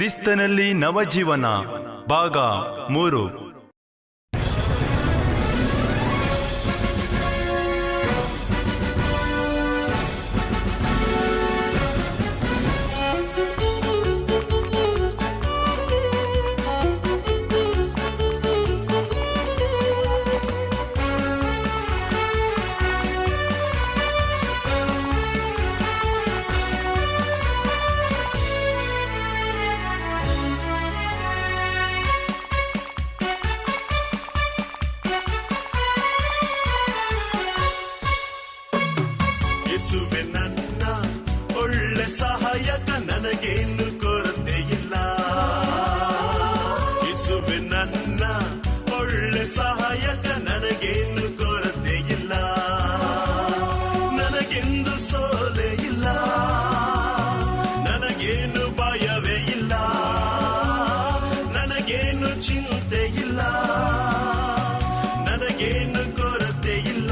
ಕ್ರಿಸ್ತನಲ್ಲಿ ನವಜೀವನ ಭಾಗ 3. ನನಗೇನು ಕೊರತೆ ಇಲ್ಲ. ಯೇಸುವೆ ನನ್ನ ಒಳ್ಳೆ ಸಹಾಯಕ, ನನಗೇನು ಕೊರತೆ ಇಲ್ಲ. ನನಗೆಂದು ಸೋಲೆ ಇಲ್ಲ, ನನಗೇನು ಭಯವೇ ಇಲ್ಲ, ನನಗೇನು ಚಿಂತೆ ಇಲ್ಲ, ನನಗೇನು ಕೊರತೆ ಇಲ್ಲ.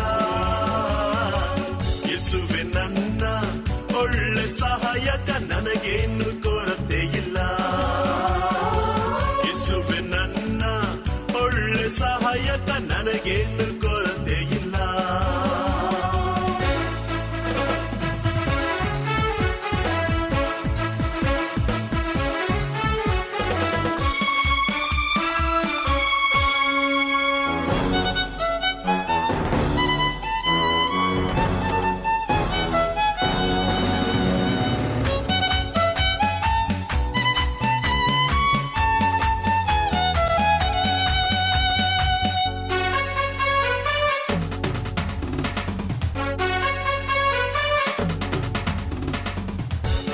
ಯೇಸುವೆ ನನ್ನ ಒಳ್ಳೆ ಸಹಾಯಕ, ನನಗೇನು ಕೊರತೆ ಇಲ್ಲ. ಯೇಸುವೆ ನನ್ನ ಒಳ್ಳೆ ಸಹಾಯಕ, ನನಗೇನು ಕೊರತೆ ಇಲ್ಲ.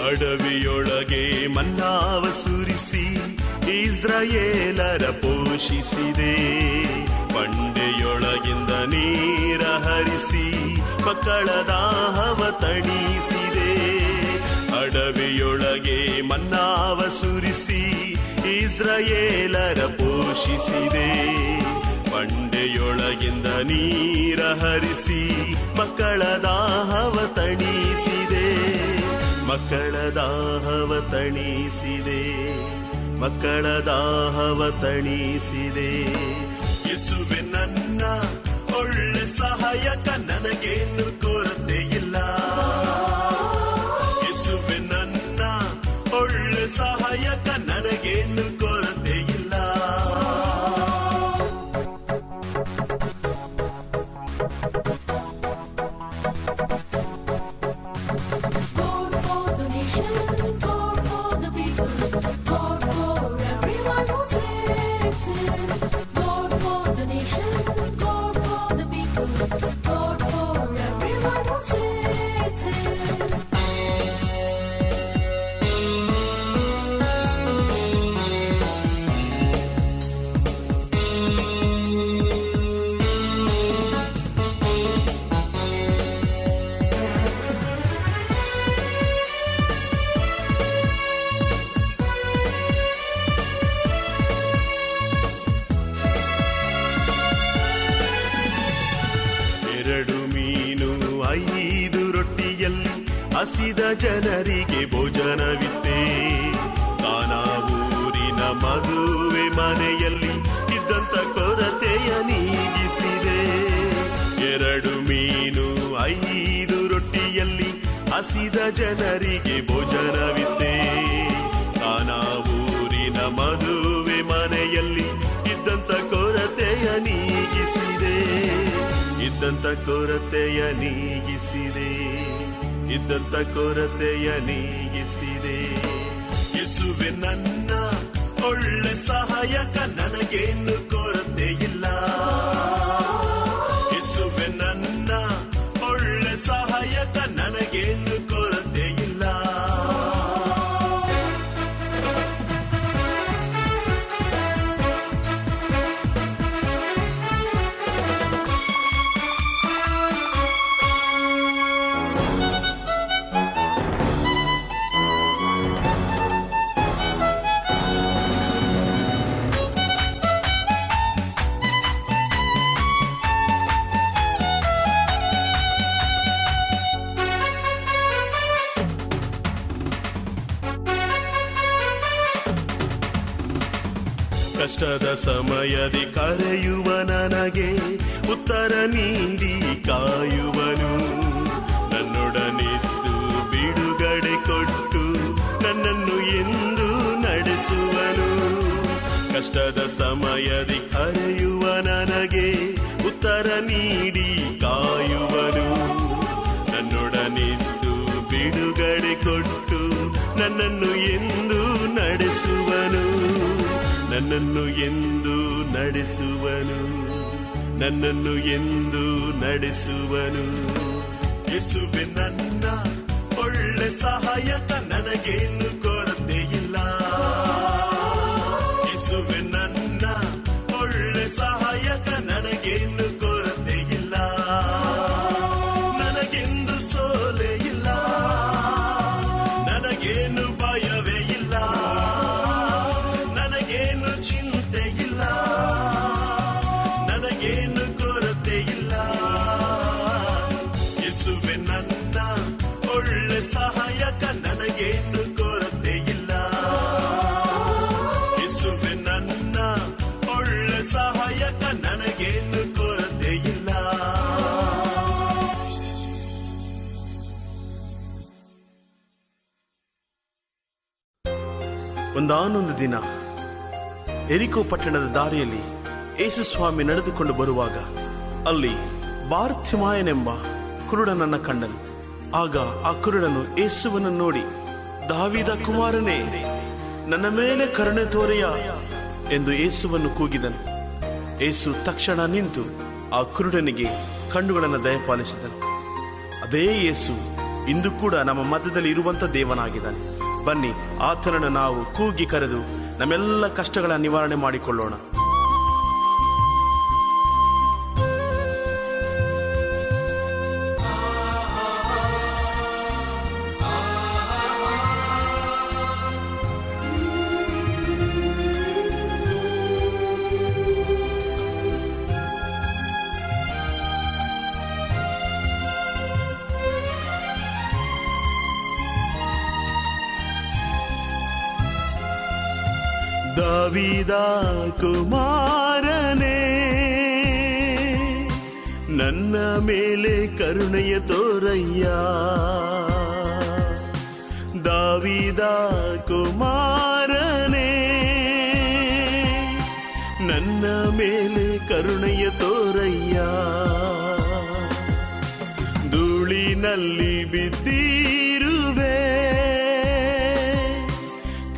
ಅಡವಿಯೊಳಗೆ ಮನ್ನಾವ ಸುರಿಸಿ ಇಸ್ರಾಯೇಲರ ಪೋಷಿಸಿದೆ. ಬಂಡೆಯೊಳಗಿಂದ ನೀರ ಹರಿಸಿ ಮಕ್ಕಳ ದಾಹವ ತಣಿಸಿದೆ. ಅಡವಿಯೊಳಗೆ ಮನ್ನಾವ ಸುರಿಸಿ ಇಸ್ರಾಯೇಲರ ಪೋಷಿಸಿದೆ. ಬಂಡೆಯೊಳಗಿಂದ ನೀರ ಹರಿಸಿ ಮಕ್ಕಳ ದಾಹವ ತಣಿಸಿದೆ. ಮಕ್ಕಳ ದಾಹವ ತಣಿಸಿದೆ, ಮಕ್ಕಳ ದಾಹವ ತಣಿಸಿದೆ. ಯೇಸುವೆ ನನ್ನ ಒಳ್ಳೆ ಸಹಾಯಕ, ನನಗೇನು ಕೊರತೆ ಇಲ್ಲ. ಯೇಸುವೆ ನನ್ನ ಒಳ್ಳೆ ಸಹಾಯಕ, ನನಗೇನು ಕೊರತೆ ಇಲ್ಲ. ಹಸಿದ ಜನರಿಗೆ ಭೋಜನವಿತ್ತೆ. ಕಾನಾ ಊರಿನ ಮದುವೆ ಮನೆಯಲ್ಲಿ ಇದ್ದಂತ ಕೊರತೆಯ ನೀಗಿಸಿದೆ. 2 ಮೀನು 5 ರೊಟ್ಟಿಯಲ್ಲಿ ಹಸಿದ ಜನರಿಗೆ ಭೋಜನವಿತ್ತೆ. ಕಾನಾ ಊರಿನ ಮದುವೆ ಮನೆಯಲ್ಲಿ ಇದ್ದಂತ ಕೊರತೆಯ ನೀಗಿಸಿದೆ. ಇದ್ದಂತ ಕೊರತೆಯ ನೀಗಿಸಿದೆ. ಇದ್ದಂತ ಕೊರತೆಯ ನೀಗಿಸಿದೆ. ಯೇಸುವೆ ನನ್ನ ಒಳ್ಳೆ ಸಹಾಯಕ, ನನಗೇನು ಕೊರತೆ ಇಲ್ಲ. ಯೇಸುವೆ ನನ್ನ ಒಳ್ಳೆ ಸಹಾಯಕ, ನನಗೇನು ಕೊರತೆ ಇಲ್ಲ. ಕಷ್ಟದ ಸಮಯದಿ ಕರೆಯುವ ನನಗೆ ಉತ್ತರ ನೀಡಿ ಕಾಯುವನು. ನನ್ನೊಡನಿದ್ದು ಬಿಡುಗಡೆ ಕೊಟ್ಟು ನನ್ನನ್ನು ಎಂದು ನಡೆಸುವನು. ಕಷ್ಟದ ಸಮಯದಿ ಕರೆಯುವ ನನಗೆ ಉತ್ತರ ನೀಡಿ ಕಾಯುವನು. ನನ್ನೊಡನಿದ್ದು ಬಿಡುಗಡೆ ಕೊಟ್ಟು ನನ್ನನ್ನು ಎಂದು ನಡೆಸುವನು. ನನ್ನನ್ನು ಎಂದು ನಡೆಸುವನು. ನನ್ನನ್ನು ಎಂದು ನಡೆಸುವನು. ಯೇಸುವೆ ನನ್ನ ಒಳ್ಳೆ ಸಹಾಯಕ, ನನಗೇನು ಕೊರತೆ ಇಲ್ಲ. ಯೇಸುವೆ ನನ್ನ ಒಳ್ಳೆ ಸಹಾಯಕ, ನನಗೇನು ಕೊರತೆ ಇಲ್ಲ. ನನಗೆಂದು ಸೋಲೆ ಇಲ್ಲ, ನನಗೇನು ಭಯವೇ ಇಲ್ಲ, ನನಗೇನು ಚಿಂತೆ ಇಲ್ಲ, ನನಗೇನು ಕೊರತೆ ಇಲ್ಲ. ಯೇಸುವೆ ನನ್ನ ಒಳ್ಳೆ ಸಹಾಯಕ, ನನಗೇನು ಕೊರತೆ ಇಲ್ಲ. ಯೇಸುವೆ ನನ್ನ ಒಳ್ಳೆ ಸಹಾಯಕ, ನನಗೇನು ಕೊರತೆ ಇಲ್ಲ. ಒಂದಾನೊಂದು ದಿನ ಎರಿಕೋ ಪಟ್ಟಣದ ದಾರಿಯಲ್ಲಿ ಯೇಸು ಸ್ವಾಮಿ ನಡೆದುಕೊಂಡು ಬರುವಾಗ ಅಲ್ಲಿ ಬಾರ್ತಿಮಾಯನೆಂಬ ಕುರುಡನನ್ನು ಕಂಡನು. ಆಗ ಆ ಕುರುಡನು ಯೇಸುವನ್ನು ನೋಡಿ, ದಾವೀದ ಕುಮಾರನೇ, ನನ್ನ ಮೇಲೆ ಕರುಣೆ ತೋರೆಯ ಎಂದು ಯೇಸುವನ್ನು ಕೂಗಿದನು. ಯೇಸು ತಕ್ಷಣ ನಿಂತು ಆ ಕುರುಡನಿಗೆ ಕಣ್ಣುಗಳನ್ನು ದಯಪಾಲಿಸಿದನು. ಅದೇ ಯೇಸು ಇಂದು ಕೂಡ ನಮ್ಮ ಮಧ್ಯದಲ್ಲಿ ಇರುವಂತ ದೇವನಾಗಿದ್ದಾನೆ. ಬನ್ನಿ, ಆತನನ್ನು ನಾವು ಕೂಗಿ ಕರೆದು ನಮ್ಮೆಲ್ಲ ಕಷ್ಟಗಳ ನಿವಾರಣೆ ಮಾಡಿಕೊಳ್ಳೋಣ. ದಾವೀದ ಕುಮಾರನೇ, ನನ್ನ ಮೇಲೆ ಕರುಣೆಯ ತೋರಯ್ಯ. ದಾವೀದ ಕುಮಾರನೇ, ನನ್ನ ಮೇಲೆ ಕರುಣೆಯ ತೋರಯ್ಯ. ಧೂಳಿನಲ್ಲಿ ಬಿದ್ದಿರುವೆ,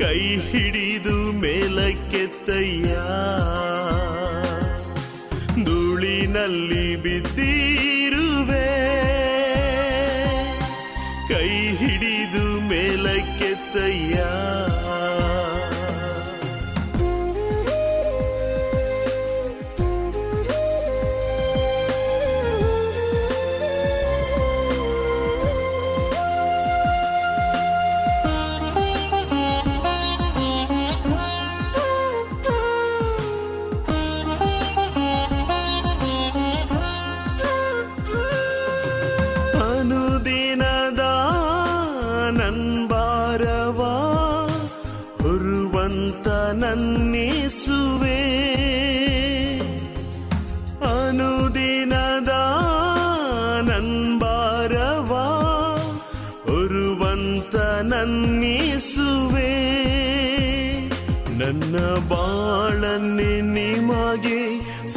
ಕೈ ಹಿಡಿದು ಮೇಲಕ್ಕೆತ್ತಯ್ಯ. ಧೂಳಿನಲ್ಲಿ ಬಿದ್ದಿರುವೆ, ಕೈ ಹಿಡಿದು ಮೇಲಕ್ಕೆತ್ತಯ್ಯ. ನನ್ನೇಸುವೆ, ಅನುದಿನದ ನನ್ಬಾರವ ಹೊರುವಂತ ನನ್ನೇಸುವೆ. ನನ್ನ ಬಾಳನ್ನೇ ನಿಮಗೆ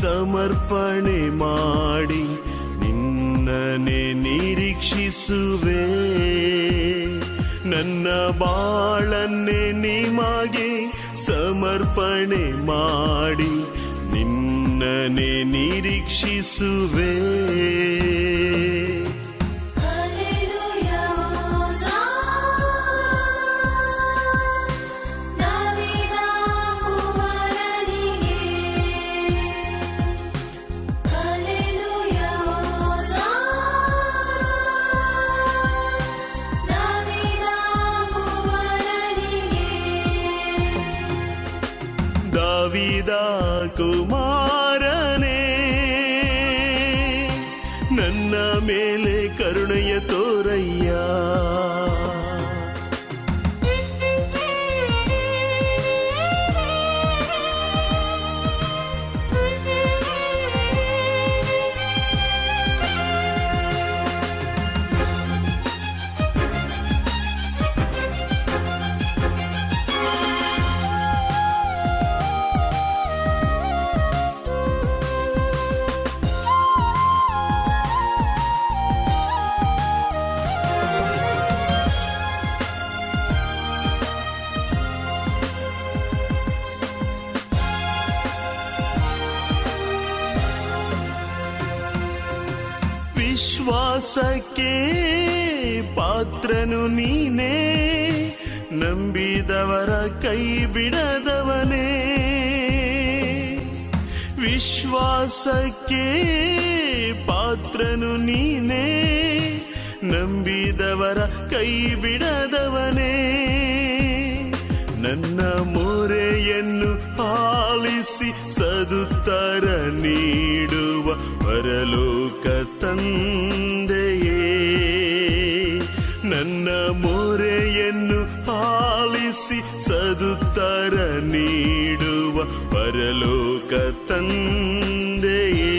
ಸಮರ್ಪಣೆ ಮಾಡಿ ನಿನ್ನನೆ ನಿರೀಕ್ಷಿಸುವೆ. ನನ್ನ ಬಾಳನ್ನೇ ನಿಮಗೆ ಸಮರ್ಪಣೆ ಮಾಡಿ ನಿನ್ನನೆ ನಿರೀಕ್ಷಿಸುವೆ. ದಾವೀದ ಕುಮಾರನೇ, ನನ್ನ ಮೇಲೆ ಕರುಣೆಯ ತೋರಯ್ಯ. ವಿಶ್ವಾಸಕ್ಕೆ ಪಾತ್ರನು ನೀನೇ, ನಂಬಿದವರ ಕೈ ಬಿಡದವನೇ. ವಿಶ್ವಾಸಕ್ಕೆ ಪಾತ್ರನು ನೀನೇ, ನಂಬಿದವರ ಕೈ ಬಿಡದವನೇ. ನನ್ನ ಮೊರೆಯನ್ನು ಆಲಿಸಿ ಸದುತ್ತರ ನೀಡುವ ಪರಲೋಕ ತಂದೆಯೇ. ನನ್ನ ಮೊರೆಯನ್ನು ಆಲಿಸಿ ಸದುತ್ತರ ನೀಡುವ ಪರಲೋಕ ತಂದೆಯೇ.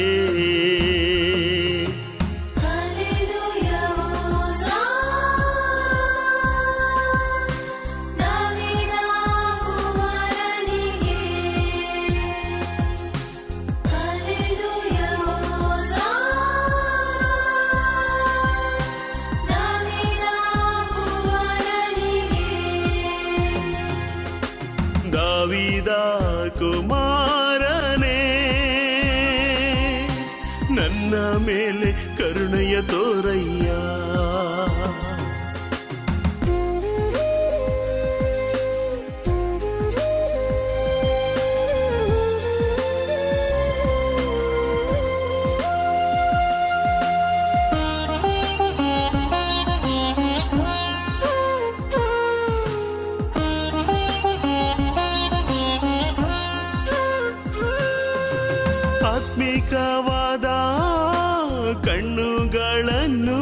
ದಾವೀದ ಕುಮಾರನೇ, ನನ್ನ ಮೇಲೆ ಕರುಣೆಯ ತೋರಯ್ಯ. ಆತ್ಮಿಕವಾದ ಕಣ್ಣುಗಳನ್ನು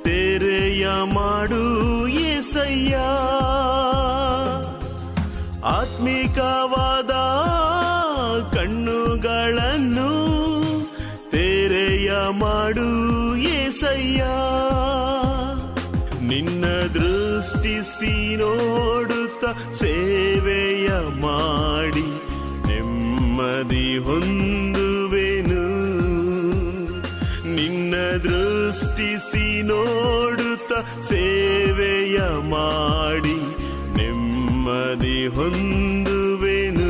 ತೆರೆಯ ಮಾಡು యేసಯ್ಯ. ಆತ್ಮಿಕವಾದ ಕಣ್ಣುಗಳನ್ನು ತೆರೆಯ ಮಾಡು యేసయ్య. ನಿನ್ನ ದೃಷ್ಟಿಸಿ ನೋಡುತ್ತ ಸೇವೆಯ ಮಾಡಿ ನೆಮ್ಮದಿ ಹೊಂದುವೆನು. ನಿನ್ನ ದೃಷ್ಟಿಸಿ ನೋಡುತ್ತ ಸೇವೆಯ ಮಾಡಿ ನೆಮ್ಮದಿ ಹೊಂದುವೆನು.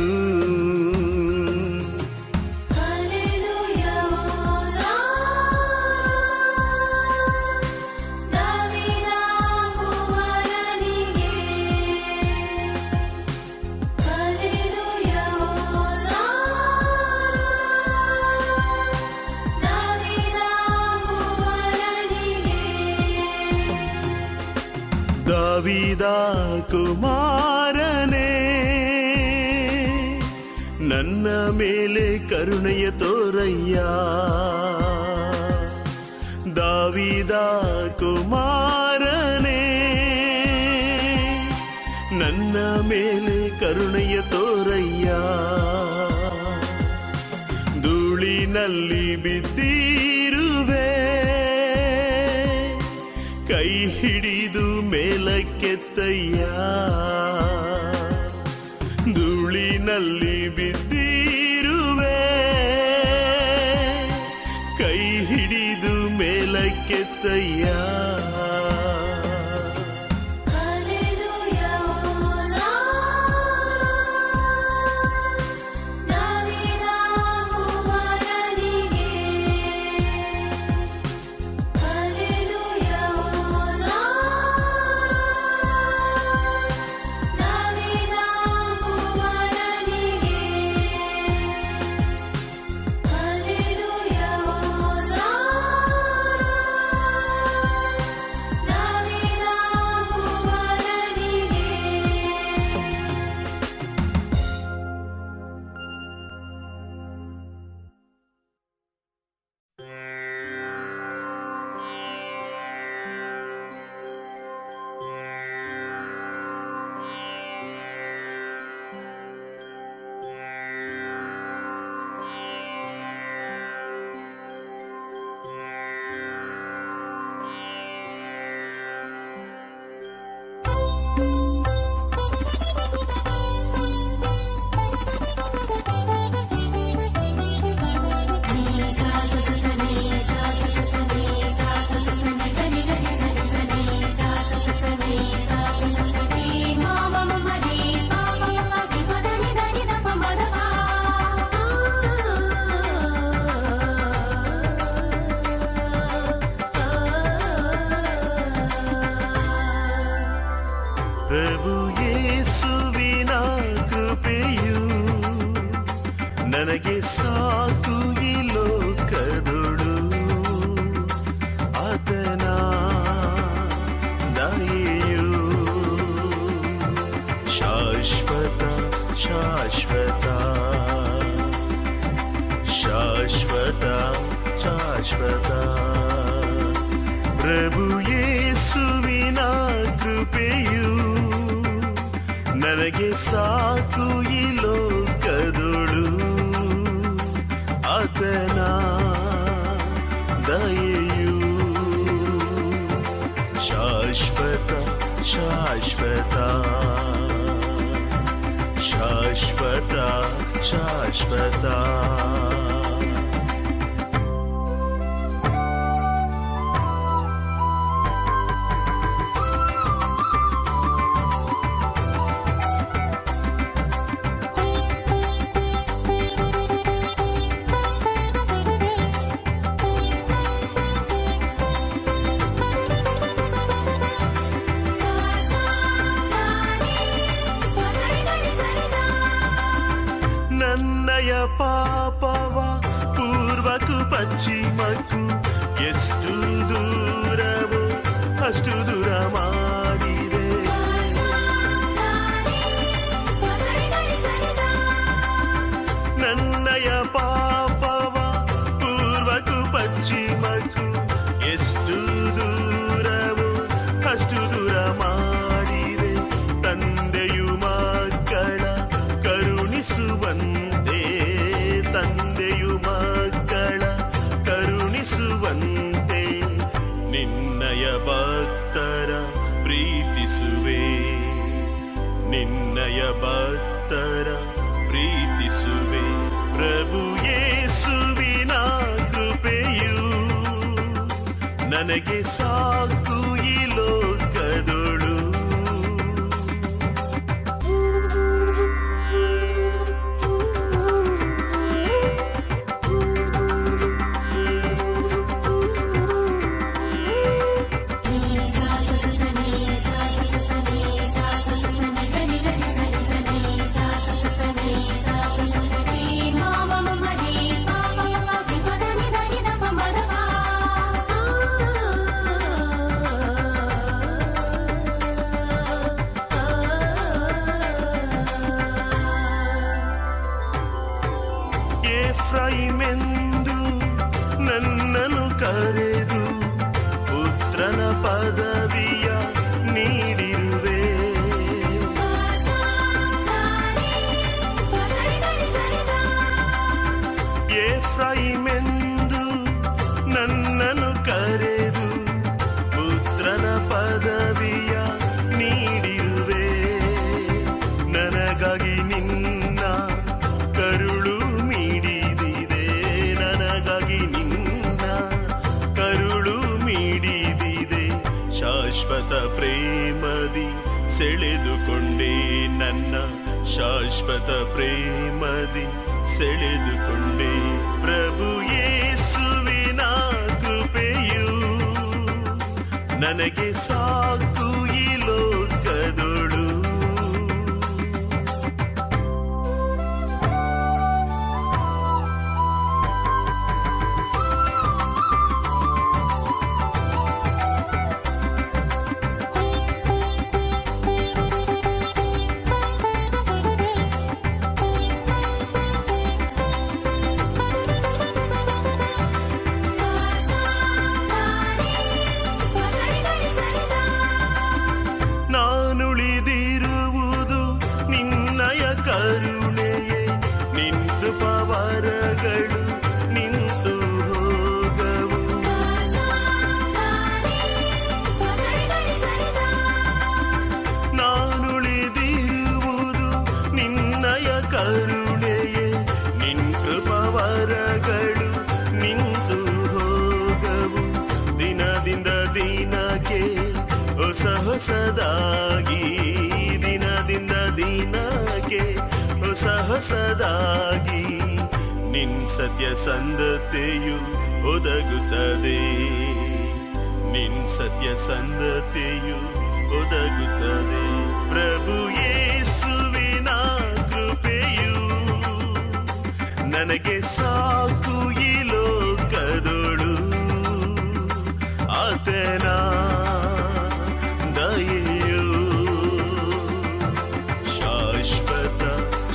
ದಾವೀದ ಕುಮಾರನೇ, ನನ್ನ ಮೇಲೆ ಕರುಣೆಯ ತೋರಯ್ಯ. ದಾವೀದ ಕುಮಾರನೇ, ನನ್ನ ಮೇಲೆ ಕರುಣೆಯ ತೋರಯ್ಯ. ಧೂಳಿನಲ್ಲಿ ಬಿದ್ದಿರುವೆ, ಕೈ ಹಿಡಿದು ಮೇಲಕ್ಕೆತ್ತಯ್ಯ. ಧೂಳಿನಲ್ಲಿ ಬಿದ್ದಿರುವೆ, ಕೈ ಹಿಡಿದು ಮೇಲಕ್ಕೆತ್ತಯ್ಯ. ನನಗೆ ಸಾಕು ಈ ಲೋಕದೊಳು ಆತನ ದಯೆಯು ಶಾಶ್ವತ ಶಾಶ್ವತ ಶಾಶ್ವತ ಶಾಶ್ವತ. ಪ್ರಭು ಯೇಸುವಿನ ಕೃಪೆಯು ನನಗೆ ಸಾಕು ಈ ಲೋಕದೊಳು ಆತನ ದಯೆಯು ಶಾಶ್ವತ ಶಾಶ್ವತ ಶಾಶ್ವತ ಶಾಶ್ವತ. ನನ್ನಯ ಪಾಪವ ಪೂರ್ವಕ್ಕೂ ಪಶ್ಚಿಮಕ್ಕೂ ಎಷ್ಟು ದೂರವೋ ಅಷ್ಟು ದೂರ ಮಾಡಿದೆ. ನನ್ನಯ ಪಾಪವ ಪೂರ್ವಕ್ಕೂ ಪಶ್ಚಿಮಕ್ಕೂ ಎಷ್ಟು ದೂರವೋ ಅಷ್ಟು ದೂರ ಮಾಡಿದೆ. ತಂದೆಯು ಮಕ್ಕಳ ಕರುಣಿಸುವಂತೆ ತಂದೆಯು ಮಕ್ಕಳ ಕರುಣಿಸುವಂತೆ ನಿನ್ನಯ ಭಕ್ತರ ಪ್ರೀತಿಸುವೆ ನಿನ್ನಯ ಭಕ್ತರ ಪ್ರೀತಿಸುವೆ. ಪ್ರಭು ಯೇಸುವಿನ ಕೃಪೆಯು ನನಗೆ ಸಾಕು ಈ ಲೋಕದೊಳು ಎಫ್ರೈಮೆಂದು ನನ್ನನ್ನು ಕರೆದು ಪುತ್ರನ ಪದವಿಯ ನೀಡಿರುವೆ. ಎಫ್ರೈಮೆಂದು ನನ್ನನ್ನು ಕರೆದು ಪುತ್ರನ ಪದವಿಯ ನೀಡಿರುವೆ. ನನಗಾಗಿ ನಿನ್ನ ಕರುಳು ಮೀಡಿದಿದೆ ನನಗಾಗಿ ನಿನ್ನ ಕರುಳು ಮೀಡಿದಿದೆ. ಶಾಶ್ವತ ಪ್ರೇಮದಿ ಸೆಳೆದುಕೊಂಡೆ ನನ್ನ ಶಾಶ್ವತ ಪ್ರೇಮದಿ ಸೆಳೆದುಕೊಂಡೆ. ಪ್ರಭು ಯೇಸುವಿನ ಕೃಪೆಯು ನನಗೆ ಸಾಕು ಈ ಲೋಕದೊಳು ನಾನುಳಿದಿರುವುದು ನಿನ್ನಯ ಕರುಣೆಯೇ. ನಿನ್ನ ಕೃಪಾವರಗಳು ನಿಂತು ಹೋಗವು. ನಾನುಳಿದಿರುವುದು ನಿನ್ನಯ ಕರುಣೆಯೇ. ನಿನ್ನ ಕೃಪಾವರಗಳು ನಿಂತು ಹೋಗವು. ದಿನದಿಂದ ದಿನಕ್ಕೆ ಹೊಸ ಹೊಸದಾಗಿ ದಿನದಿಂದ ದಿನಕ್ಕೆ ಹೊಸ ಹೊಸದಾಗಿ ನಿನ್ ಸತ್ಯ ಸಂಧತೆಯು ಒದಗುತ್ತದೆ. ನಿನ್ ಸತ್ಯ ಸಂಧತೆಯು ಒದಗುತ್ತದೆ. ಪ್ರಭು ಯೇಸುವಿನ ಕೃಪೆಯು ನನಗೆ ಸಾಕು ಈ ಲೋಕದೊಳು ಆತನ ದಯೆಯು ಶಾಶ್ವತ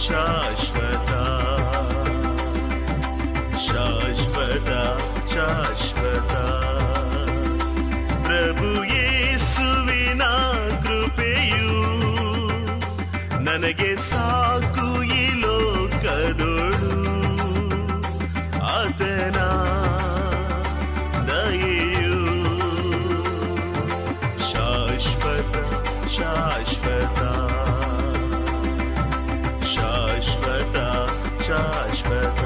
ಶಾಶ್ವತ ಶಾಶ್ವತ ಶಾಶ್ವತ. ಪ್ರಭು ಯೇಸುವಿನ ಕೃಪೆಯು ನನಗೆ ಸಾಕು ಈ ಲೋಕದೊಳು ಆತನ ದಯೆಯು ಶಾಶ್ವತ ಶಾಶ್ವತ ಶಾಶ್ವತ ಶಾಶ್ವತ.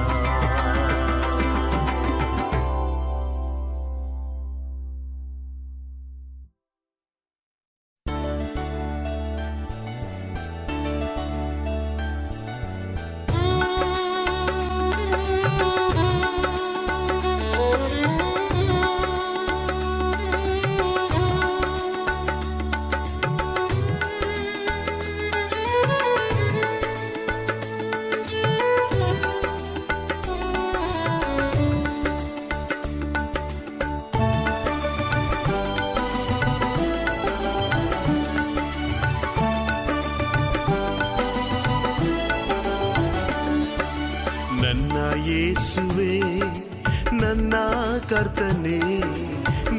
ನನ್ನ ಯೇಸುವೆ ನನ್ನ ಕರ್ತನೇ,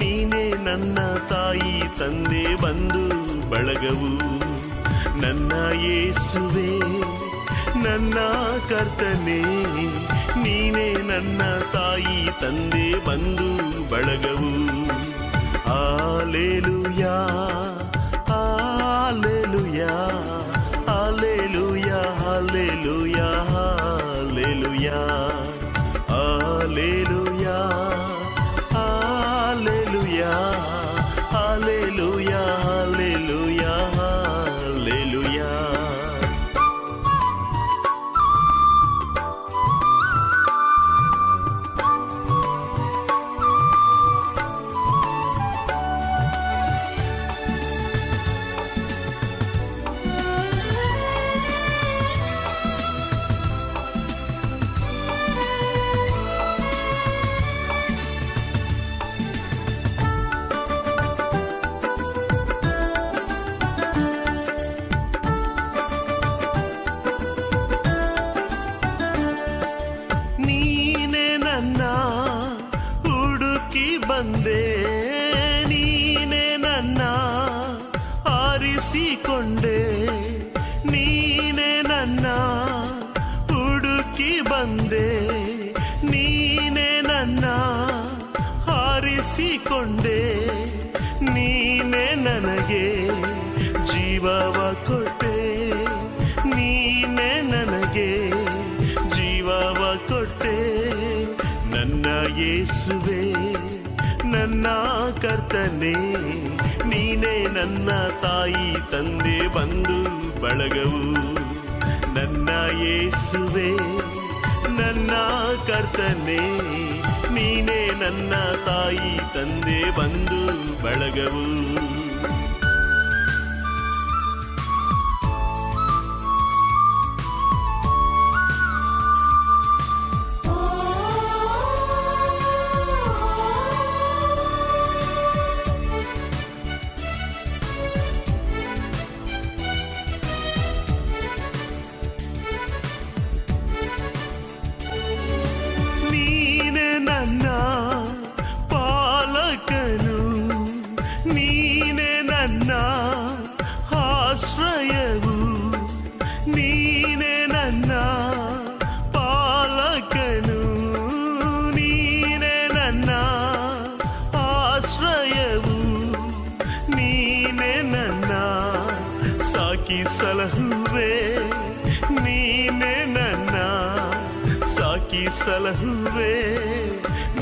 ನೀನೇ ನನ್ನ ತಾಯಿ ತಂದೆ ಬಂಧು ಬಳಗವು. ನನ್ನ ಯೇಸುವೆ ನನ್ನ ಕರ್ತನೇ, ನೀನೇ ನನ್ನ ತಾಯಿ ತಂದೆ ಬಂಧು ಬಳಗವು. Hallelujah hallelujah hallelujah hallelujah hallelujah hallelujah hallelujah hallelujah hallelujah hallelujah. ಬಂದೆ ನೀನೆ ನನ್ನ ಆರಿಸಿಕೊಂಡೆ, ನೀನೆ ನನ್ನ ಹುಡುಕಿ ಬಂದೆ, ನೀನೆ ನನ್ನ ಆರಿಸಿಕೊಂಡೆ, ನೀನೆ ನನಗೆ ಜೀವವ ಕೊಟ್ಟೆ, ನೀನೆ ನನಗೆ ಜೀವವ ಕೊಟ್ಟೆ. ನನ್ನ ಯೇಸುವೆ ನನ್ನ ಕರ್ತನೇ, ನೀನೇ ನನ್ನ ತಾಯಿ ತಂದೆ ಬಂಧು ಬಳಗವು. ನನ್ನ ಯೇಸುವೆ ನನ್ನ ಕರ್ತನೇ, ನೀನೇ ನನ್ನ ತಾಯಿ ತಂದೆ ಬಂಧು ಬಳಗವು. ಆಶ್ರಯವು ನೀನೆ ನನ್ನ ಪಾಲಕನು, ನೀನೆ ನನ್ನ ಆಶ್ರಯವು, ನೀನೆ ನನ್ನ ಸಾಕಿ ಸಲಹುವೆ, ನೀನೆ ನನ್ನ ಸಾಕಿ ಸಲಹುವೆ.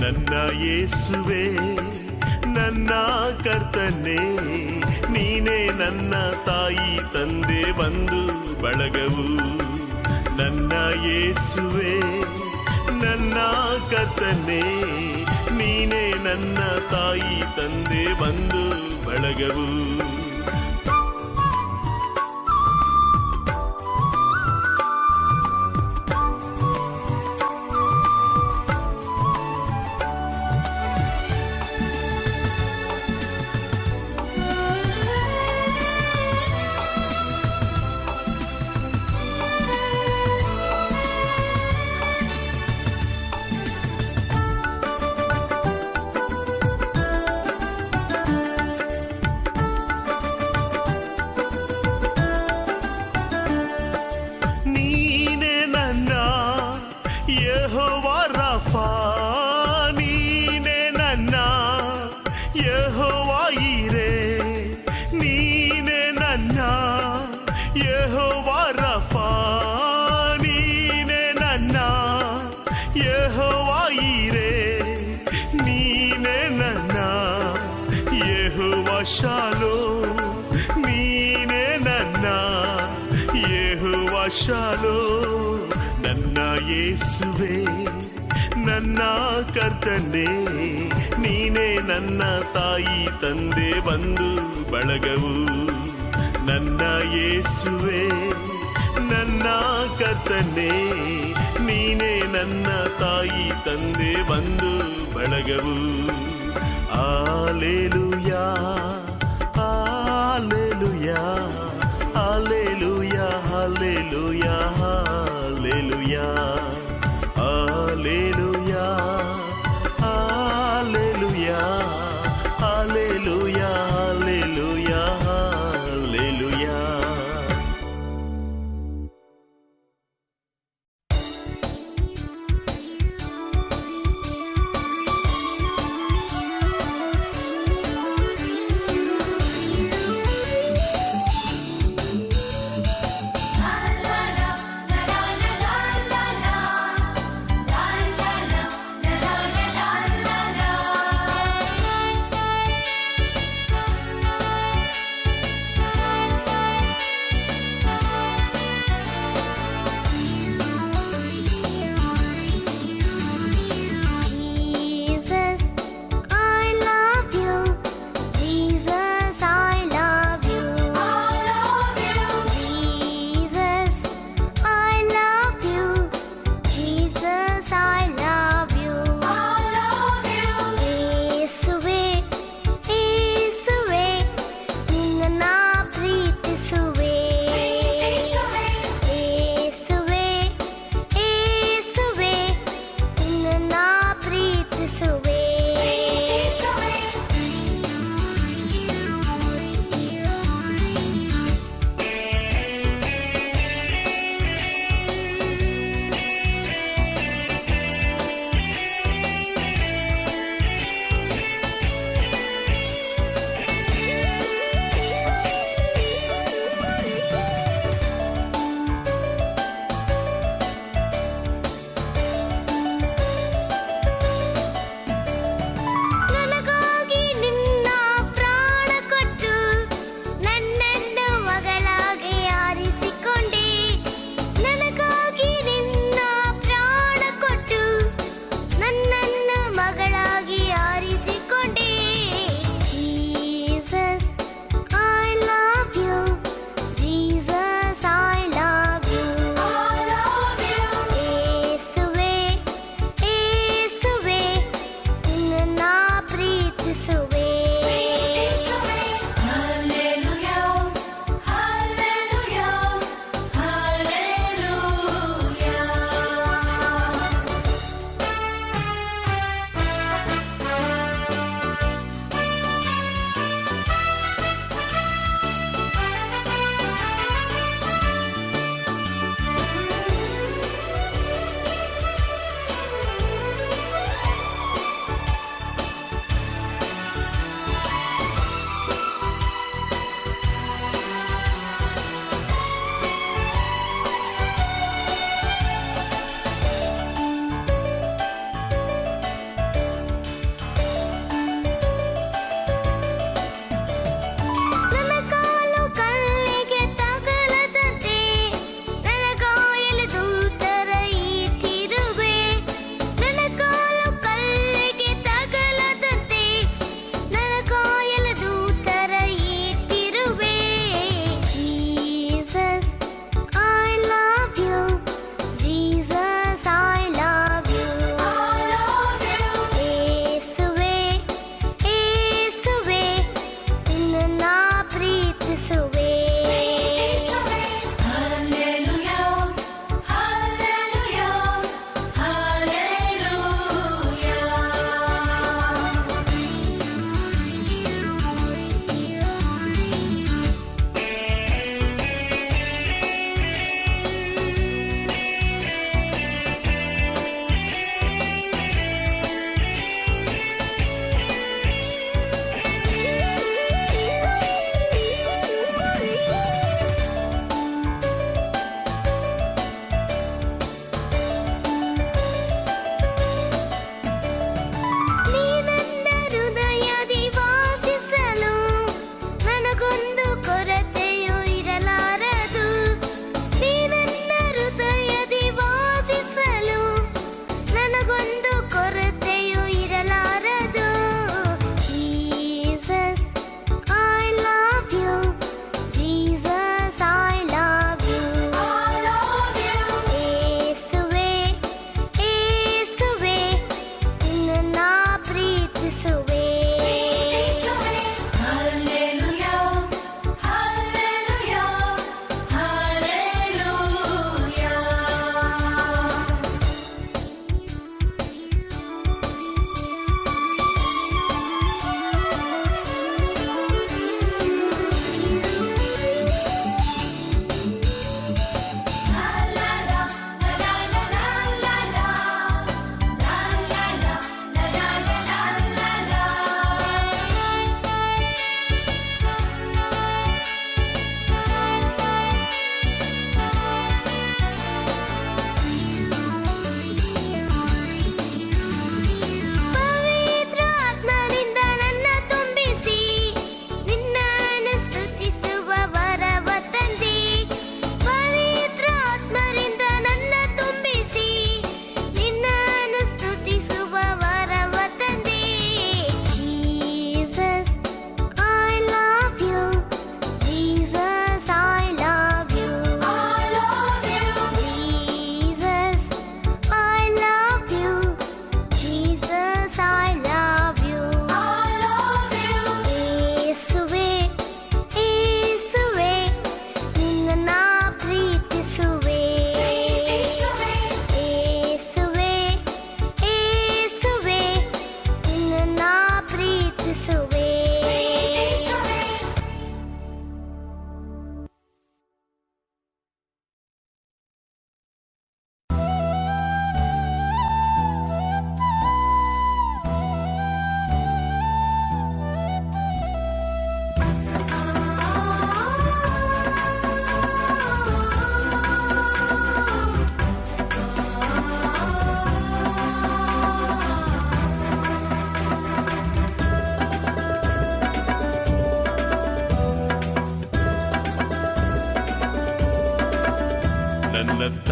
ನನ್ನ ಯೇಸುವೆ ನನ್ನ ಕರ್ತನೇ, ನೀನೇ ನನ್ನ ತಾಯಿ ತಂದೆ ಬಂಧು ಬಳಗವು. ನನ್ನ ಯೇಸುವೆ ನನ್ನ ಕರ್ತನೇ, ನೀನೇ ನನ್ನ ತಾಯಿ ತಂದೆ ಬಂಧು ಬಳಗವು. ಯೆಹೋವಾ ರಫಾ ನೀನೇ ನನ್ನ, ಯೆಹೋವಾ ಈರೆ ನೀನೇ ನನ್ನ, ಯೆಹೋವಾ ರಫಾ ನೀನೇ ನನ್ನ, ಯೆಹೋವಾ ಈರೆ ನೀನೇ ನನ್ನ, ಯೆಹೋವಾ ಶಾಲೋಮ್ ನೀನೇ ನನ್ನ, ಯೆಹೋವಾ ಶಾಲೋಮ್. ನನ್ನ ಯೇಸುವೆ ನನ್ನ ಕರ್ತನೇ, ನೀನೇ ನನ್ನ ತಾಯಿ ತಂದೆ ಬಂಧು ಬಳಗವು. ನನ್ನ ಯೇಸುವೆ ನನ್ನ ಕರ್ತನೇ, ನೀನೇ ನನ್ನ ತಾಯಿ ತಂದೆ ಬಂಧು ಬಳಗವು. ಆಲೆಲುಯಾ ಆಲೆಲುಯಾ ಆಲೆಲುಯಾ ಆಲೆಲುಯಾ ಆಲೆಲುಯಾ ಆಲೆಲುಯಾ ಆಲೆಲುಯಾ ಆಲೆಲುಯಾ ಆಲೆಲುಯಾ ಆಲೆಲುಯಾ. La la la la la la la la la la.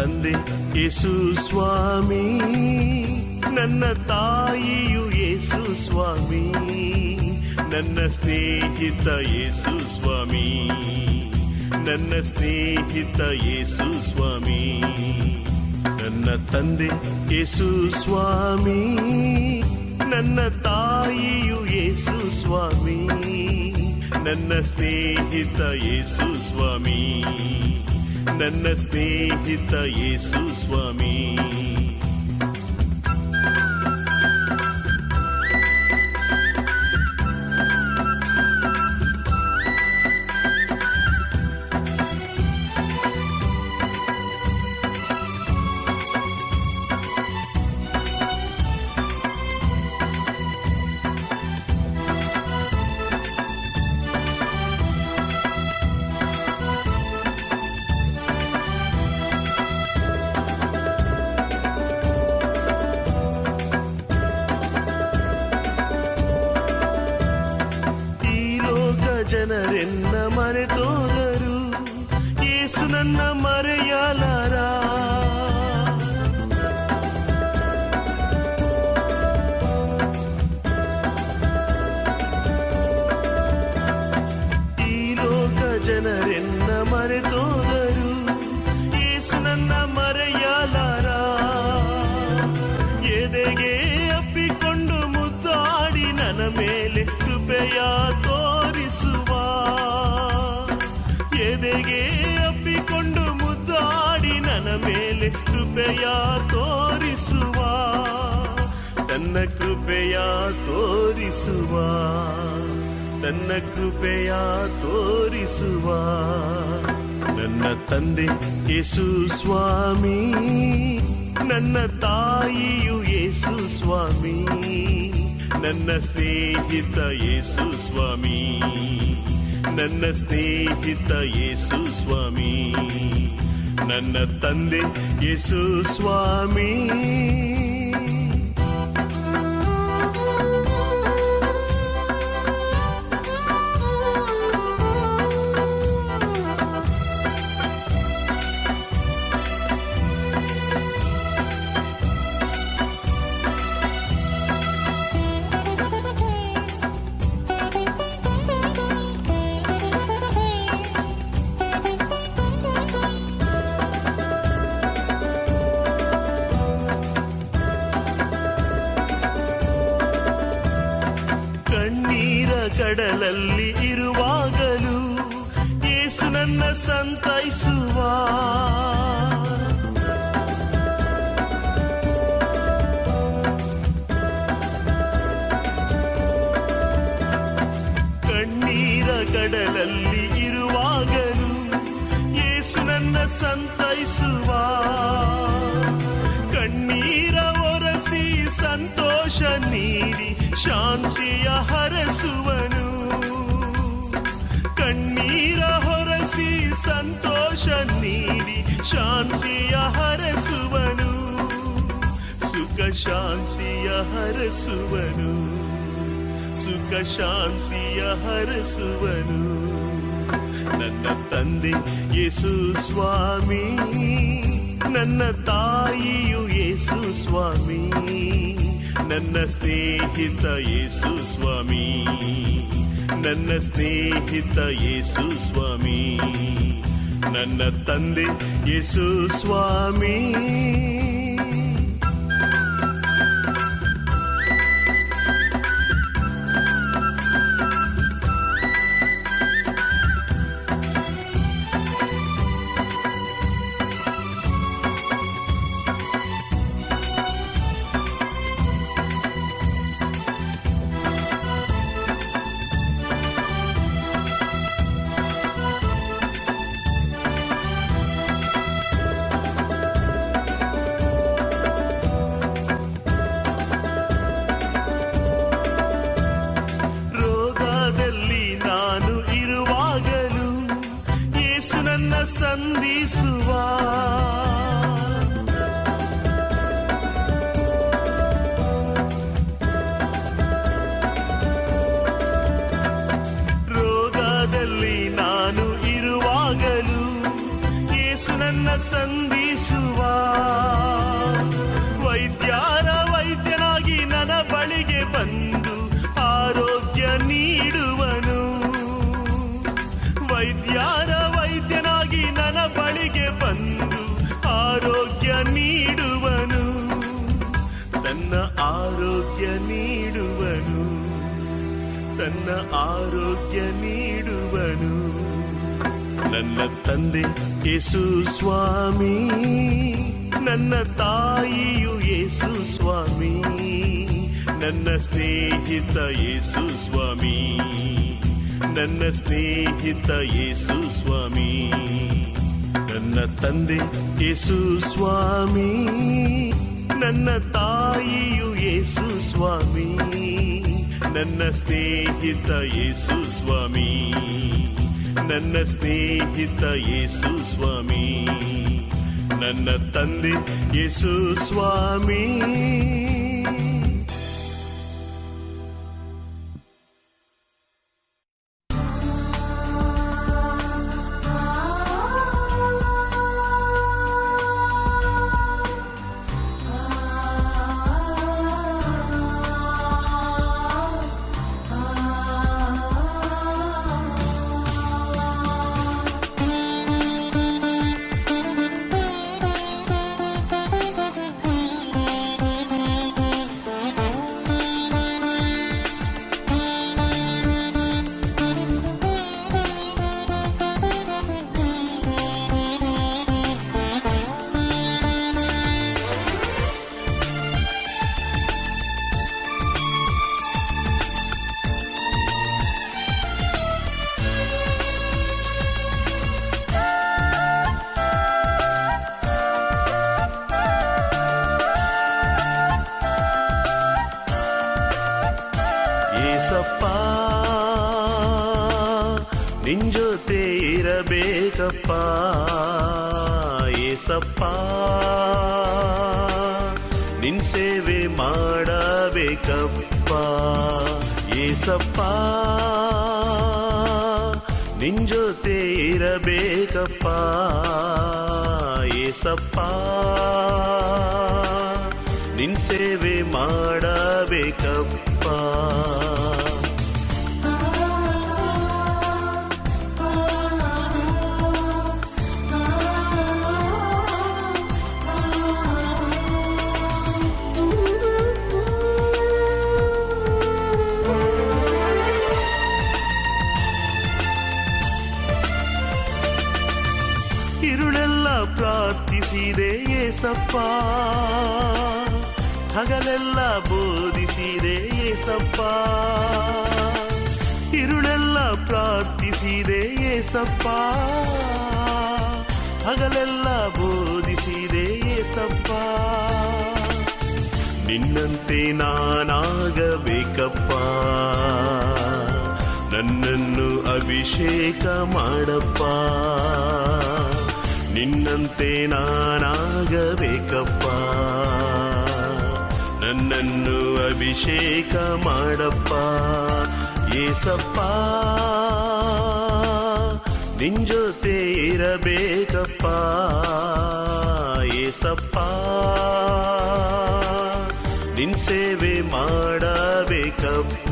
ತಂದೆ ಯೇಸು ಸ್ವಾಮಿ, ನನ್ನ ತಾಯಿಯು ಯೇಸು ಸ್ವಾಮಿ, ನನ್ನ ಸ್ನೇಹಿತ ಯೇಸು ಸ್ವಾಮಿ, ನನ್ನ ಸ್ನೇಹಿತ ಯೇಸು ಸ್ವಾಮಿ. ನನ್ನ ತಂದೆ ಯೇಸು ಸ್ವಾಮಿ, ನನ್ನ ತಾಯಿಯು ಯೇಸು ಸ್ವಾಮಿ, ನನ್ನ ಸ್ನೇಹಿತ ಯೇಸು ಸ್ವಾಮಿ, ನನ್ನ ಸ್ನೇಹಿತ ಯೇಸು ಸ್ವಾಮಿ. ಜನರೆನ್ನ ಮರೆತೋದರು, ಯೇಸು ನನ್ನ ಮರೆಯಲಾರ. ಈ ಲೋಕ ಜನರೆನ್ನ ಮರೆತೋದರು, ಯೇಸು ನನ್ನ ಮರೆಯಲಾರ. ಎದೆಗೆ ಅಪ್ಪಿಕೊಂಡು ಮುದ್ದಾಡಿ ನನ್ನ ಮೇಲೆ ಕೃಪೆಯ ತೋರಿಸುವ, ಎದೆಗೆ ಅಪ್ಪಿಕೊಂಡು ಮುದ್ದಾಡಿ ನನ್ನ ಮೇಲೆ ಕೃಪೆಯ ತೋರಿಸುವ, ತನ್ನ ಕೃಪೆಯ ತೋರಿಸುವ, ತನ್ನ ಕೃಪೆಯ ತೋರಿಸುವ. ನನ್ನ ತಂದೆ ಯೇಸು ಸ್ವಾಮಿ, ನನ್ನ ತಾಯಿಯು ಯೇಸು ಸ್ವಾಮಿ, ನನ್ನ ಸ್ನೇಹಿತ ಯೇಸು ಸ್ವಾಮಿ, ನನ್ನ ಸ್ನೇಹಿತ ಯೇಸು ಸ್ವಾಮಿ. ನನ್ನ ತಂದೆ ಯೇಸು ಸ್ವಾಮಿ. ಕಡಲಲ್ಲಿ ಇರುವಾಗಲೂ ಯೇಸು ನನ್ನ ಸಂತೈಸುವ, ಕಣ್ಣೀರ ಕಡಲಲ್ಲಿ ಇರುವಾಗಲೂ ಯೇಸು ನನ್ನ ಸಂತೈಸುವ, ಕಣ್ಣೀರ ಒರೆಸಿ ಸಂತೋಷ ನೀಡಿ ಶಾಂತಿಯ ಹರಸುವನು, ಕಣ್ಣೀರ ಹೊರಸಿ ಸಂತೋಷ ನೀಡಿ ಶಾಂತಿಯ ಹರಸುವನು, ಸುಖ ಶಾಂತಿಯ ಹರಸುವನು, ಸುಖ ಶಾಂತಿಯ ಹರಸುವನು. ನನ್ನ ತಂದೆ ಯೇಸು ಸ್ವಾಮಿ, ನನ್ನ ತಾಯಿಯು ಯೇಸು ಸ್ವಾಮಿ, ನನ್ನ ಸ್ನೇಹಿತ ಯೇಸು ಸ್ವಾಮಿ, ನನ್ನ ಸ್ನೇಹಿತ ಯೇಸು ಸ್ವಾಮಿ. ನನ್ನ ತಂದೆ ಯೇಸು ಸ್ವಾಮಿ. ಸಂಧಿಸುವ, ರೋಗದಲ್ಲಿ ನಾನು ಇರುವಾಗಲೂ ಯೇಸು ನನ್ನ ಸಂಧಿಸುವ, ತನ್ನ ಆರೋಗ್ಯ ನೀಡುವನು, ತನ್ನ ಆರೋಗ್ಯ ನೀಡುವನು. ನನ್ನ ತಂದೆ ಯೇಸು ಸ್ವಾಮಿ, ನನ್ನ ತಾಯಿಯು ಯೇಸು ಸ್ವಾಮಿ, ನನ್ನ ಸ್ನೇಹಿತ ಯೇಸು ಸ್ವಾಮಿ, ನನ್ನ ಸ್ನೇಹಿತ ಯೇಸು ಸ್ವಾಮಿ. ನನ್ನ ತಂದೆ ಯೇಸು ಸ್ವಾಮಿ, ನನ್ನ ತಾಯಿಯು ಯೇಸು ಸ್ವಾಮಿ, ನನ್ನ ಸ್ನೇಹಿತ ಯೇಸು ಸ್ವಾಮಿ, ನನ್ನ ಸ್ನೇಹಿತ ಯೇಸು ಸ್ವಾಮಿ. ನನ್ನ ತಂದೆ ಯೇಸು ಸ್ವಾಮಿ. ನಿನ್ ಜೊತೆ ಇರಬೇಕಪ್ಪ ಏಸಪ್ಪ, ನಿನ್ ಸೇವೆ ಮಾಡಬೇಕಪ್ಪ ಏಸಪ್ಪ, ನಿನ್ ಜೊತೆ ಇರಬೇಕಪ್ಪ ಏಸಪ್ಪ, ನಿನ್ ಸೇವೆ ಮಾಡಬೇಕಪ್ಪ. ಇರುಳೆಲ್ಲ ಪ್ರಾರ್ಥಿಸಿದೆ ಏಸಪ್ಪ, ಹಗಲೆಲ್ಲ ಬೋಧಿಸಿದೆ ಏಸಪ್ಪ. ಇರುಳೆಲ್ಲ ಪ್ರಾರ್ಥಿಸಿದೆ ಏಸಪ್ಪ, ಹಗಲೆಲ್ಲ ಬೋಧಿಸಿದೆ ಏಸಪ್ಪ. ನಿನ್ನಂತೆ ನಾನಾಗಬೇಕಪ್ಪ, ನನ್ನನ್ನು ಅಭಿಷೇಕ ಮಾಡಪ್ಪ. ನಿನ್ನಂತೆ ನಾನಾಗಬೇಕಪ್ಪ, ನನ್ನನ್ನು ಅಭಿಷೇಕ ಮಾಡಪ್ಪ ಏಸಪ್ಪ. ನಿನ್ ಜೊತೆ ಇರಬೇಕಪ್ಪ ಏಸಪ್ಪ, ನಿನ್ ಸೇವೆ ಮಾಡಬೇಕಪ್ಪ.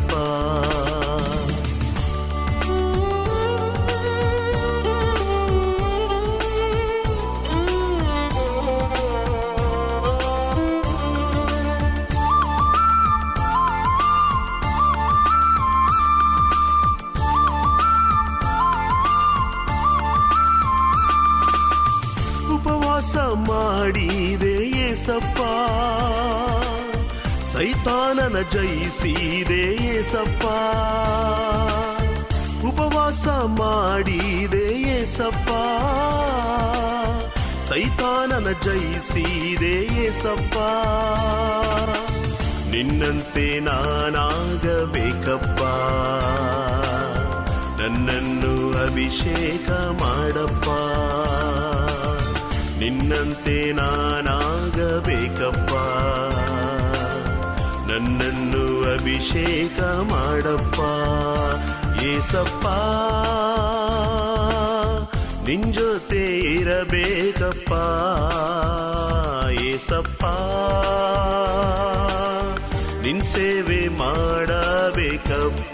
ಉಪವಾಸ ಮಾಡಿದೆ ಏಸಪ್ಪ, ಸೈತಾನನ ಜಯಿಸಿದೆ ಏಸಪ್ಪ. ಉಪವಾಸ ಮಾಡಿದೆ ಏಸಪ್ಪ, ಸೈತಾನನ ಜಯಿಸಿದೆ ಏಸಪ್ಪ. ನಿನ್ನಂತೆ ನಾನಾಗಬೇಕಪ್ಪ, ನನ್ನನ್ನು ಅಭಿಷೇಕ ಮಾಡಪ್ಪ. ನಿನ್ನಂತೆ ನಾನಾಗಬೇಕಪ್ಪ, ನನ್ನನ್ನು ಅಭಿಷೇಕ ಮಾಡಪ್ಪ ಏಸಪ್ಪ. ನಿನ್ ಜೊತೆ ಇರಬೇಕಪ್ಪ ಏಸಪ್ಪ, ನಿನ್ ಸೇವೆ ಮಾಡಬೇಕಪ್ಪ.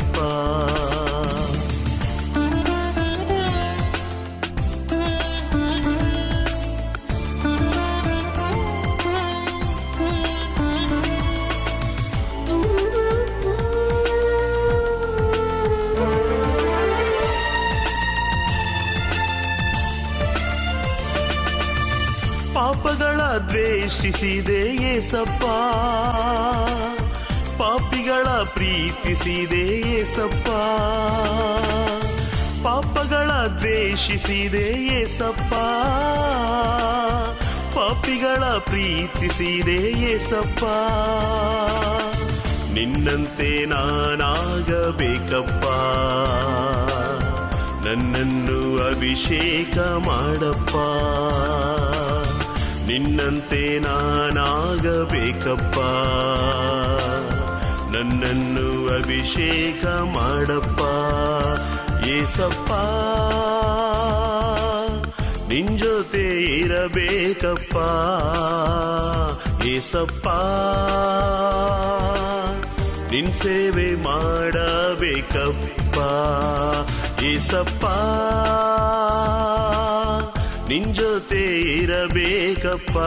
ರಕ್ಷಿಸಿದೆ ಏಸಪ್ಪ, ಪಾಪಿಗಳ ಪ್ರೀತಿಸಿದೆ ಏಸಪ್ಪ, ಪಾಪಗಳ ದ್ವೇಷಿಸಿದೆ ಏಸಪ್ಪ, ಪಾಪಿಗಳ ಪ್ರೀತಿಸಿದೆ ಏಸಪ್ಪ. ನಿನ್ನಂತೆ ನಾನಾಗಬೇಕಪ್ಪ, ನನ್ನನ್ನು ಅಭಿಷೇಕ ಮಾಡಪ್ಪ. ನಿನ್ನಂತೆ ನಾನಾಗಬೇಕಪ್ಪ, ನನ್ನನ್ನು ಅಭಿಷೇಕ ಮಾಡಪ್ಪ. ಏಸಪ್ಪ ನಿನ್ ಜೊತೆ ಇರಬೇಕಪ್ಪ, ಏಸಪ್ಪ ನಿನ್ ಸೇವೆ ಮಾಡಬೇಕಪ್ಪ, ಏಸಪ್ಪ ನಿನ್ ಜೊತೆ ಇರಬೇಕಪ್ಪ,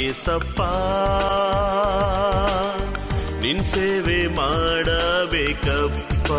ಏಸಪ್ಪ ನಿನ್ ಸೇವೆ ಮಾಡಬೇಕಪ್ಪ.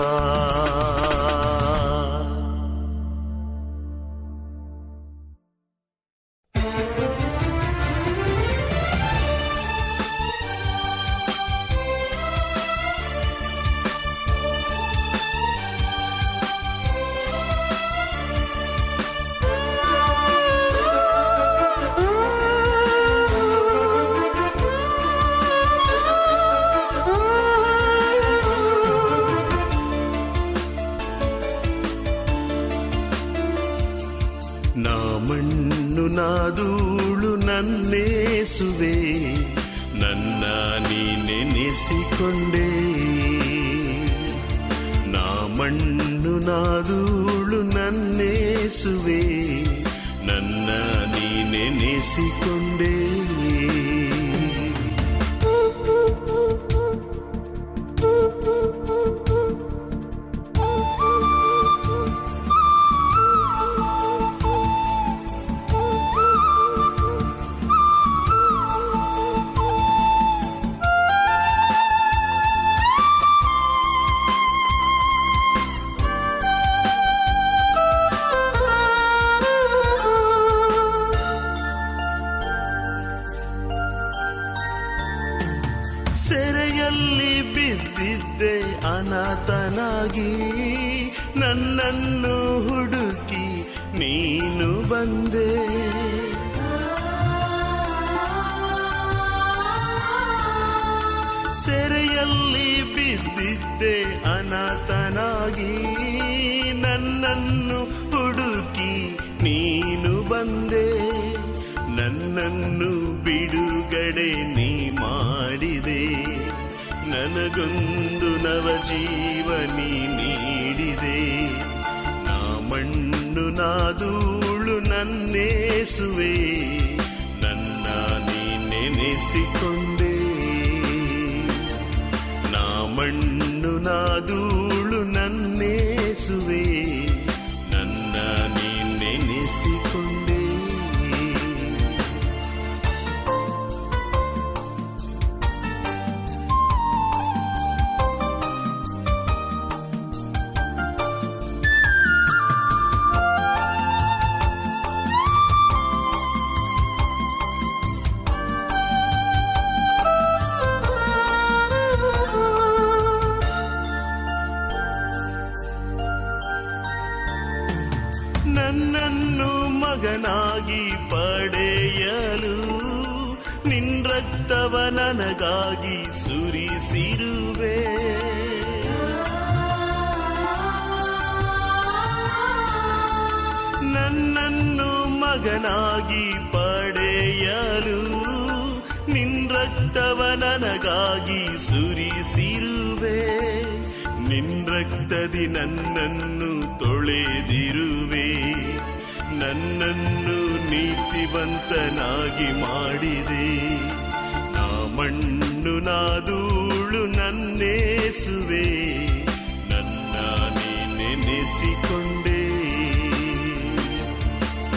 ನಾ ಮಣ್ಣು ನಾದೂಳು ನನ್ನೇಸುವೆ, ನನ್ನ ನೀನೆನೆಸಿಕೊಂಡೆ. ನಾ ಮಣ್ಣು ನಾದೂಳು ನನ್ನೇಸುವೆ, ನನ್ನ ನೀನೆನೆಸಿಕೊಂಡೆ. ಸೆರೆಯಲ್ಲಿ ಬಿದ್ದಿದ್ದೆ ಅನಾಥನಾಗಿ, ನನ್ನನ್ನು ಹುಡುಕಿ ನೀನು ಬಂದೆ. ಸೆರೆಯಲ್ಲಿ ಬಿದ್ದಿದ್ದೆ ಅನಾಥನಾಗಿ, ನನ್ನನ್ನು ಹುಡುಕಿ ನೀನು ಬಂದೆ. ನನ್ನನ್ನು ಬಿಡುಗಡೆ ನೀ ಮಾಡಿದೆ, ನನಗೊಂದು ನವ ಜೀವನಿ ನೀಡಿದೆ. ನಾ ಮಣ್ಣು ನಾದೂಳು ನನ್ನೇಸುವೆ, ನನ್ನ ನೀನೆನೆಸಿಕೊಂಡೆ. ನಾ ಮಣ್ಣು ನಾದೂಳು ನನ್ನೇಸುವೆ, ನನ್ನ ನೀನೆನೆಸಿಕೊಂಡೆ. ನನ್ನನ್ನು ಮಗನಾಗಿ ಪಡೆಯಲು ನಿನ್ ರಕ್ತವ ನನಗಾಗಿ ಸುರಿಸಿರುವೆ. ನನ್ನನ್ನು ಮಗನಾಗಿ ಪಡೆಯಲು ನಿನ್ ರಕ್ತವ ನನಗಾಗಿ ಸುರಿಸಿರುವೆ. ನಿನ್ ರಕ್ತದಿ ನನ್ನನ್ನು ತೊಳೆದಿರುವೆ, ನನ್ನನ್ನು ನೀತಿವಂತನಾಗಿ ಮಾಡಿದೆ. ನಾ ಮಣ್ಣು ನಾದೂಳು ನನ್ನೇಸುವೆ, ನನ್ನ ನೀನೆನೆಸಿಕೊಂಡೆ.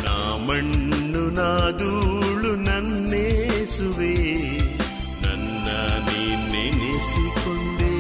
ನಾ ಮಣ್ಣು ನಾದೂಳು ನನ್ನೇಸುವೆ, ನನ್ನ ನೀನೆನೆಸಿಕೊಂಡೆ.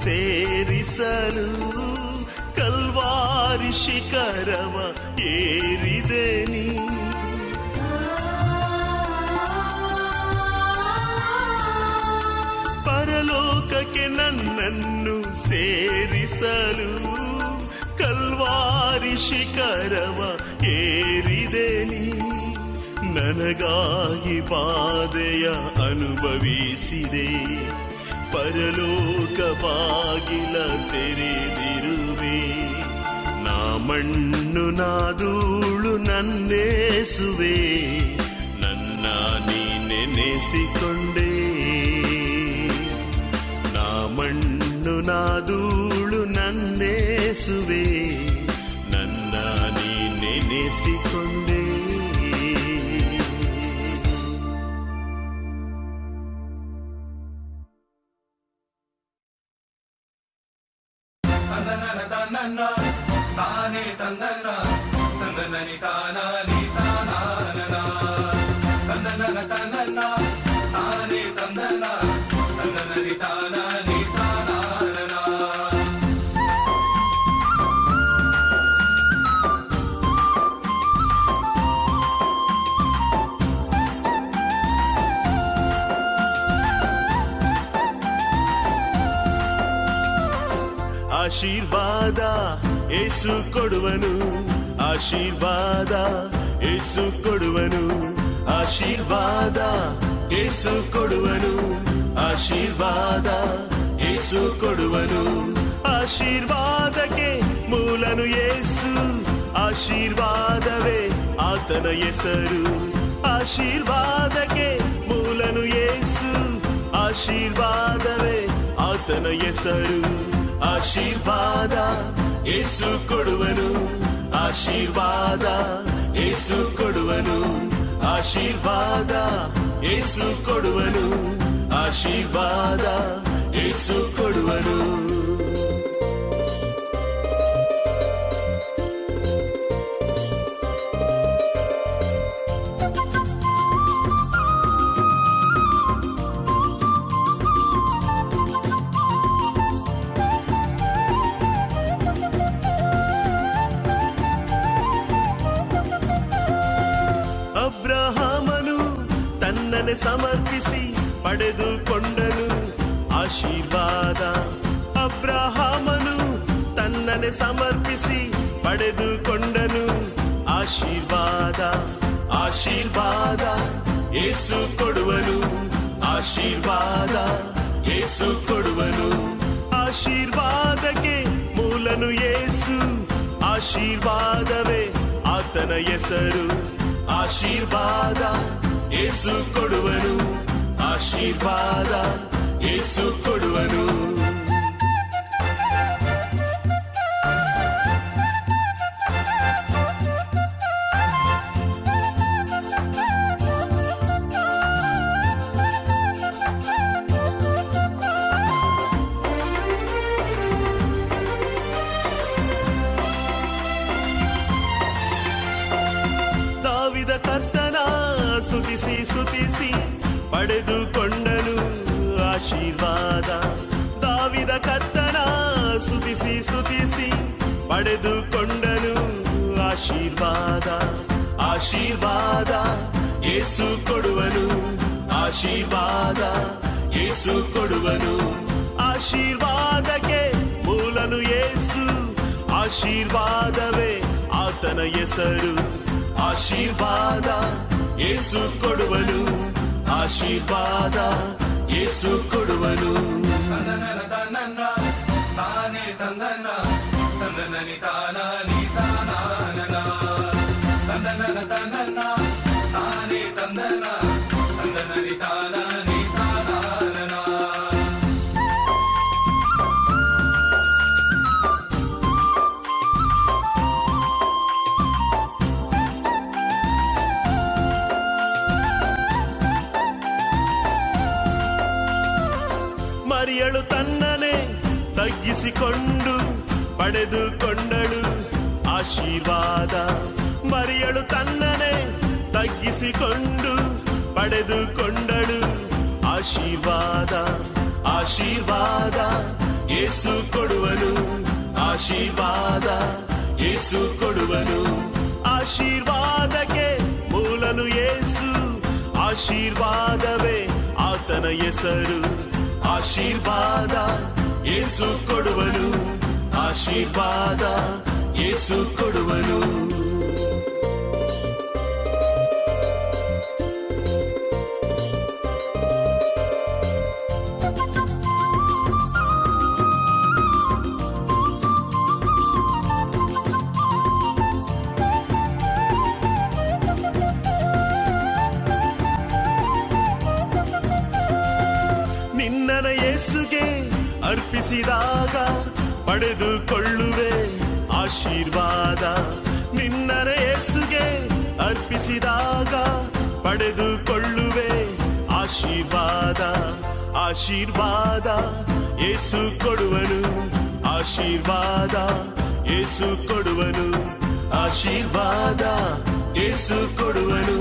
ಸೇರಿಸಲು ಕಲ್ವಾರಿ ಶಿಖರವ ಏರಿದೆ ನೀ. ಪರಲೋಕಕ್ಕೆ ನನ್ನನ್ನು ಸೇರಿಸಲು ಕಲ್ವಾರಿ ಶಿಖರವ ಏರಿದೆ ನೀ. ನನಗಾಗಿ ಬಾಧೆಯ ಅನುಭವಿಸಿದೆ, ಪರಲೋಕ ಬಾಗಿಲ ತೆರೆದಿರುವೆ. ನಾ ಮಣ್ಣು ನಾ ಧೂಳು ನನ್ನೇಸುವೆ, ನನ್ನ ನೀ ನೆನೆಸಿಕೊಂಡೆ. ನಾ ಮಣ್ಣು ನಾ ಧೂಳು ನನ್ನೇಸುವೆ, ನನ್ನ ನೀ ನೆನೆಸಿಕೊಂಡೆ. ತಾನೇ ತಂದನ ತಂದನನಿ ತಾನಾನಿ ತಾನಾನನ ತಂದನನ ತನ್ನನ ತಾನೇ ತಂದನ ತಂದನನಿ ತಾನಾನಿ ತಾನಾನನ. ಆಶೀರ್ವಾದ ಏಸು ಕೊಡುವನು, ಆಶೀರ್ವಾದ ಏಸು ಕೊಡುವನು, ಆಶೀರ್ವಾದ ಏಸು ಕೊಡುವನು, ಆಶೀರ್ವಾದ ಏಸು ಕೊಡುವನು. ಆಶೀರ್ವಾದಕ್ಕೆ ಮೂಲನು ಏಸು, ಆಶೀರ್ವಾದವೇ ಆತನ ಹೆಸರು. ಆಶೀರ್ವಾದಕ್ಕೆ ಮೂಲನು ಏಸು, ಆಶೀರ್ವಾದವೇ ಆತನ ಹೆಸರು. ಆಶೀರ್ವಾದ ಏಸು ಕೊಡುವನು, ಆಶೀರ್ವಾದ ಏಸು ಕೊಡುವನು, ಆಶೀರ್ವಾದ ಏಸು ಕೊಡುವನು, ಆಶೀರ್ವಾದ ಏಸು ಕೊಡುವನು. ಸಮರ್ಪಿಸಿ ಪಡೆದುಕೊಂಡನು ಆಶೀರ್ವಾದ. ಅಬ್ರಹಾಮನು ತನ್ನನ್ನೇ ಸಮರ್ಪಿಸಿ ಪಡೆದುಕೊಂಡನು ಆಶೀರ್ವಾದ. ಆಶೀರ್ವಾದ ಏಸು ಕೊಡುವನು, ಆಶೀರ್ವಾದ ಏಸು ಕೊಡುವನು. ಆಶೀರ್ವಾದಕ್ಕೆ ಮೂಲನು ಏಸು, ಆಶೀರ್ವಾದವೇ ಆತನ ಹೆಸರು. ಆಶೀರ್ವಾದ ಏಸು ಕೊಡುವನು, ಆಶೀರ್ವಾದ ಏಸು ಕೊಡುವನು. ದಾವಿದ ಕರ್ತನ ಸ್ತುತಿಸಿ ಸ್ತುತಿಸಿ ಪಡೆದುಕೊಂಡನು ಆಶೀರ್ವಾದ. ದಾವಿದ ಕರ್ತನ ಸ್ತುತಿಸಿ ಸ್ತುತಿಸಿ ಪಡೆದುಕೊಂಡನು ಆಶೀರ್ವಾದ. ಆಶೀರ್ವಾದ ಏಸು ಕೊಡುವನು, ಆಶೀರ್ವಾದ ಏಸು ಕೊಡುವನು. ಆಶೀರ್ವಾದಕ್ಕೆ ಮೂಲನು ಏಸು, ಆಶೀರ್ವಾದವೇ ಆತನ ಹೆಸರು. ಆಶೀರ್ವಾದ ಏಸು ಕೊಡುವನು, ಆಶೀರ್ವಾದ ಏಸು ಕೊಡುವನು. ತಂದನನ ತನ್ನನ ತಾನೇ ತಂದನ ತಂದನನಿ ತಾನಾನಿ ತಾನಾನನ ತಂದನನ ತನ್ನನ ತಾನೇ ತಂದನ ತಂದನನಿ ತಾನಾನಿ ತಾನಾನನ. ಮರಿಯಳು ತನ್ನನೆ ತಗ್ಗಿಸಿಕೊಂಡು ಪಡೆದುಕೊಂಡಳು ಆಶೀರ್ವಾದ. ಮರಿಯಳು ತನ್ನನೆ ತಗ್ಗಿಸಿಕೊಂಡು ಪಡೆದುಕೊಂಡಳು ಆಶೀರ್ವಾದ. ಆಶೀರ್ವಾದ ಯೇಸು ಕೊಡುವನು ಆಶೀರ್ವಾದ, ಯೇಸು ಕೊಡುವನು ಆಶೀರ್ವಾದಕ್ಕೆ ಮೂಲನು ಯೇಸು, ಆಶೀರ್ವಾದವೇ ಆತನ ಹೆಸರು. ಆಶೀರ್ವಾದ ಯೇಸು ಕೊಡುವನು, ಆಶೀರ್ವಾದ ಯೇಸು ಕೊಡುವನು. ನಿನ್ನನ ಯೇಸುಗೆ ಅರ್ಪಿಸಿದಾಗ ಪಡೆದುಕೊಳ್ಳುವೆ ಆಶೀರ್ವಾದ. ನಿನ್ನನ ಯೇಸುಗೆ ಅರ್ಪಿಸಿದಾಗ ಪಡೆದುಕೊಳ್ಳುವೆ ಆಶೀರ್ವಾದ. ಆಶೀರ್ವಾದ ಯೇಸು ಕೊಡುವನು, ಆಶೀರ್ವಾದ ಯೇಸು ಕೊಡುವನು, ಆಶೀರ್ವಾದ ಯೇಸು ಕೊಡುವನು,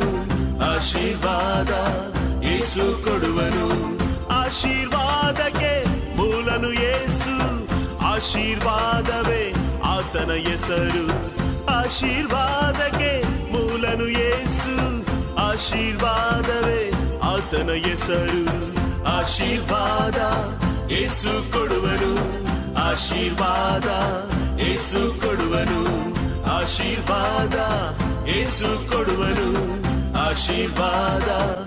ಆಶೀರ್ವಾದ ಯೇಸು ಕೊಡುವನು. ಆಶೀರ್ವಾದಕ್ಕೆ ಮೂಲನು ಯೇಸು, ಆಶೀರ್ವಾದವೇ ಆತನ ಹೆಸರು. ಆಶೀರ್ವಾದಕ್ಕೆ ಮೂಲನು ಯೇಸು, ಆಶೀರ್ವಾದವೇ ಆತನ ಹೆಸರು. ಆಶೀರ್ವಾದ ಯೇಸು ಕೊಡುವನು, ಆಶೀರ್ವಾದ ಯೇಸು ಕೊಡುವನು, ಆಶೀರ್ವಾದ ಯೇಸು ಕೊಡುವನು, ಆಶೀರ್ವಾದ